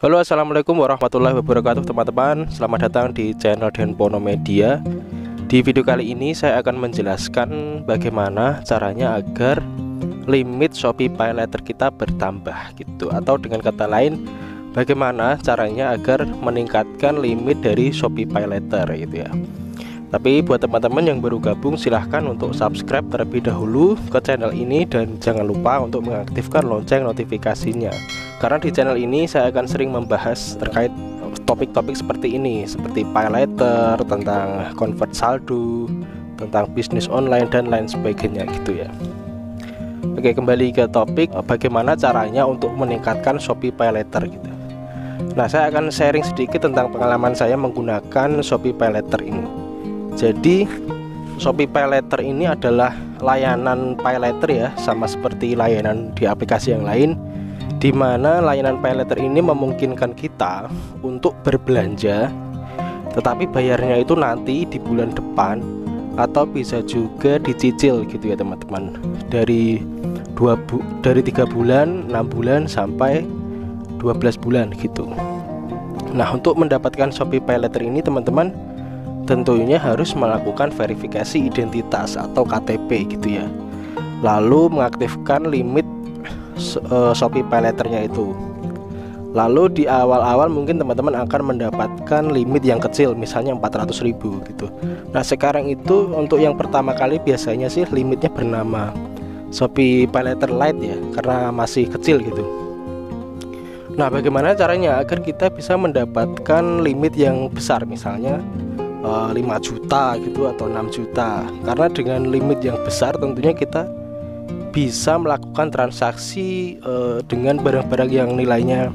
Halo, assalamualaikum warahmatullahi wabarakatuh teman-teman. Selamat datang di channel Denpono Media. Di video kali ini saya akan menjelaskan bagaimana caranya agar limit Shopee PayLater kita bertambah gitu. Atau dengan kata lain, bagaimana caranya agar meningkatkan limit dari Shopee PayLater gitu ya. Tapi buat teman-teman yang baru gabung, silahkan untuk subscribe terlebih dahulu ke channel ini. Dan jangan lupa untuk mengaktifkan lonceng notifikasinya, karena di channel ini saya akan sering membahas terkait topik-topik seperti ini, seperti PayLater, tentang convert saldo, tentang bisnis online dan lain sebagainya gitu ya. Oke, kembali ke topik, bagaimana caranya untuk meningkatkan Shopee PayLater gitu. Nah, saya akan sharing sedikit tentang pengalaman saya menggunakan Shopee PayLater ini. Jadi Shopee PayLater ini adalah layanan PayLater ya, sama seperti layanan di aplikasi yang lain, di mana layanan PayLater ini memungkinkan kita untuk berbelanja, tetapi bayarnya itu nanti di bulan depan atau bisa juga dicicil gitu ya teman-teman, dari 3 bulan, 6 bulan sampai 12 bulan gitu. Nah, untuk mendapatkan Shopee PayLater ini teman-teman tentunya harus melakukan verifikasi identitas atau KTP gitu ya, lalu mengaktifkan limit Shopee PayLater-nya itu. Lalu di awal-awal mungkin teman-teman akan mendapatkan limit yang kecil, misalnya 400.000 gitu. Nah, sekarang itu untuk yang pertama kali biasanya sih limitnya bernama Shopee PayLater Lite ya, karena masih kecil gitu. Nah, bagaimana caranya agar kita bisa mendapatkan limit yang besar, misalnya 5 juta gitu atau 6 juta. Karena dengan limit yang besar tentunya kita bisa melakukan transaksi dengan barang-barang yang nilainya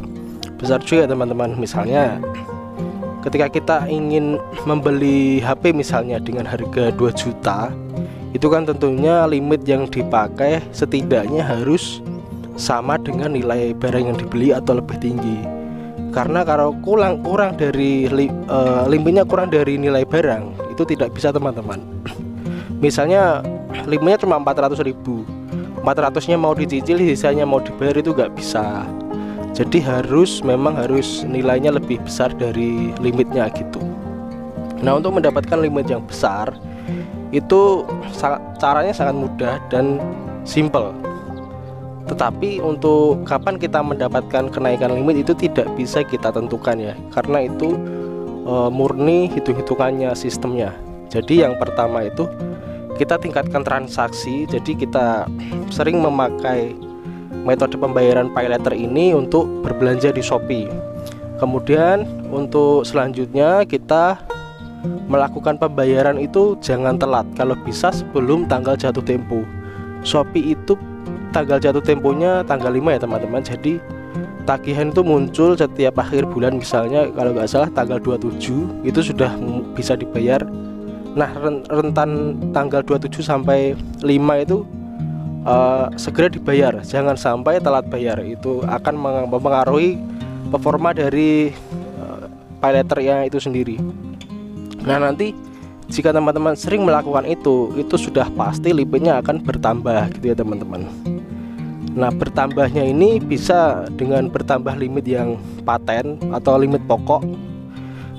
besar juga teman-teman. Misalnya ketika kita ingin membeli HP misalnya dengan harga 2 juta, itu kan tentunya limit yang dipakai setidaknya harus sama dengan nilai barang yang dibeli atau lebih tinggi. Karena kalau kurang dari limitnya kurang dari nilai barang, itu tidak bisa teman-teman. Misalnya limitnya cuma 400.000, 400-nya mau dicicil, sisanya mau dibayar, itu nggak bisa. Jadi memang harus nilainya lebih besar dari limitnya gitu. Nah, untuk mendapatkan limit yang besar itu caranya sangat mudah dan simple. Tetapi untuk kapan kita mendapatkan kenaikan limit itu tidak bisa kita tentukan ya, karena itu murni hitung-hitungannya sistemnya. Jadi yang pertama itu kita tingkatkan transaksi. Jadi kita sering memakai metode pembayaran PayLater ini untuk berbelanja di Shopee. Kemudian untuk selanjutnya kita melakukan pembayaran itu jangan telat, kalau bisa sebelum tanggal jatuh tempo. Shopee itu tanggal jatuh temponya tanggal 5 ya teman-teman. Jadi tagihan itu muncul setiap akhir bulan, misalnya kalau nggak salah tanggal 27 itu sudah bisa dibayar. Nah, rentan tanggal 27 sampai 5 itu segera dibayar, jangan sampai telat bayar. Itu akan mempengaruhi performa dari PayLater-nya itu sendiri. Nah, nanti jika teman-teman sering melakukan itu sudah pasti limitnya akan bertambah gitu ya teman-teman. Nah, bertambahnya ini bisa dengan bertambah limit yang paten atau limit pokok.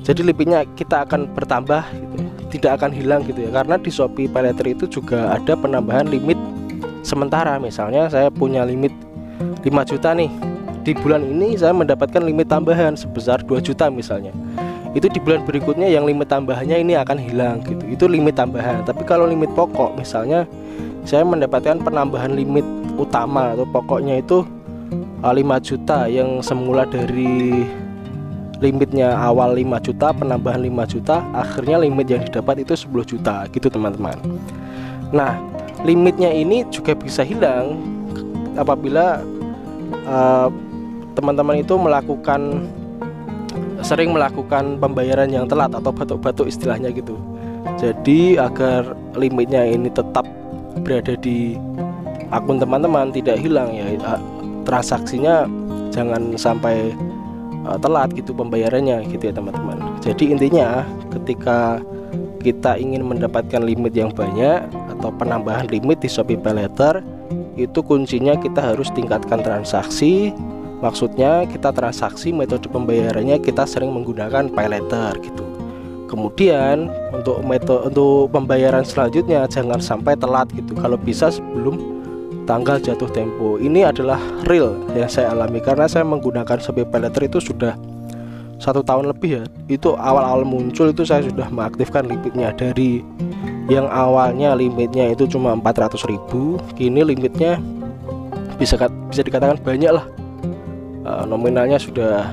Jadi limitnya kita akan bertambah gitu, tidak akan hilang gitu ya. Karena di Shopee PayLater itu juga ada penambahan limit sementara. Misalnya saya punya limit 5 juta nih, di bulan ini saya mendapatkan limit tambahan sebesar 2 juta misalnya. Itu di bulan berikutnya yang limit tambahannya ini akan hilang gitu. Itu limit tambahan. Tapi kalau limit pokok, misalnya saya mendapatkan penambahan limit utama atau pokoknya itu 5 juta, yang semula dari limitnya awal 5 juta, penambahan 5 juta, akhirnya limit yang didapat itu 10 juta gitu teman-teman. Nah, limitnya ini juga bisa hilang apabila teman-teman itu sering melakukan pembayaran yang telat atau batuk-batuk istilahnya gitu. Jadi agar limitnya ini tetap berada di akun teman-teman, tidak hilang ya, transaksinya jangan sampai telat gitu pembayarannya gitu ya teman-teman. Jadi intinya ketika kita ingin mendapatkan limit yang banyak atau penambahan limit di Shopee PayLater, itu kuncinya kita harus tingkatkan transaksi, Maksudnya kita transaksi metode pembayarannya kita sering menggunakan pay later gitu. Kemudian untuk pembayaran selanjutnya jangan sampai telat gitu. Kalau bisa sebelum tanggal jatuh tempo. Ini adalah real yang saya alami karena saya menggunakan Shopee Pay Later itu sudah 1 tahun lebih ya. Itu awal-awal muncul itu saya sudah mengaktifkan limitnya. Dari yang awalnya limitnya itu cuma 400.000, kini limitnya bisa dikatakan banyak lah. Nominalnya sudah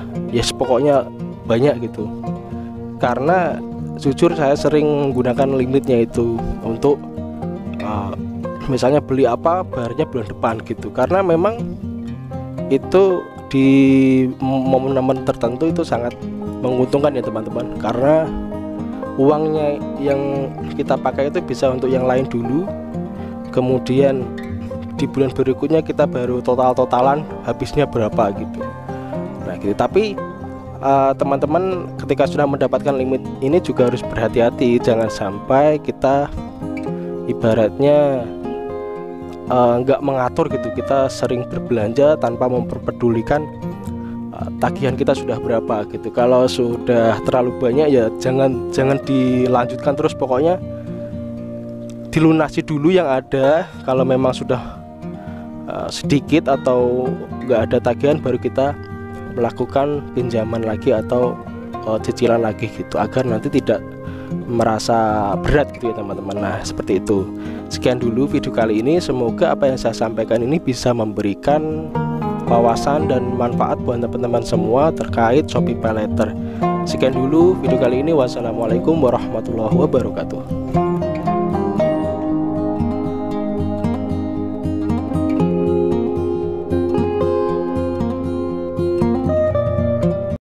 pokoknya banyak gitu. Karena jujur saya sering menggunakan limitnya itu untuk misalnya beli apa bayarnya bulan depan gitu. Karena memang itu di momen-momen tertentu itu sangat menguntungkan ya teman-teman, karena uangnya yang kita pakai itu bisa untuk yang lain dulu, kemudian di bulan berikutnya kita baru total-totalan habisnya berapa gitu. Nah gitu. Tapi teman-teman ketika sudah mendapatkan limit ini juga harus berhati-hati, jangan sampai kita ibaratnya nggak mengatur gitu. Kita sering berbelanja tanpa memperpedulikan tagihan kita sudah berapa gitu. Kalau sudah terlalu banyak ya jangan dilanjutkan terus, pokoknya dilunasi dulu yang ada. Kalau memang sudah sedikit atau nggak ada tagihan baru kita melakukan pinjaman lagi atau cicilan lagi gitu, agar nanti tidak merasa berat gitu ya teman-teman. Nah seperti itu. Sekian dulu video kali ini, semoga apa yang saya sampaikan ini bisa memberikan wawasan dan manfaat buat teman-teman semua terkait Shopee Pay Later. Sekian dulu video kali ini, wassalamualaikum warahmatullahi wabarakatuh.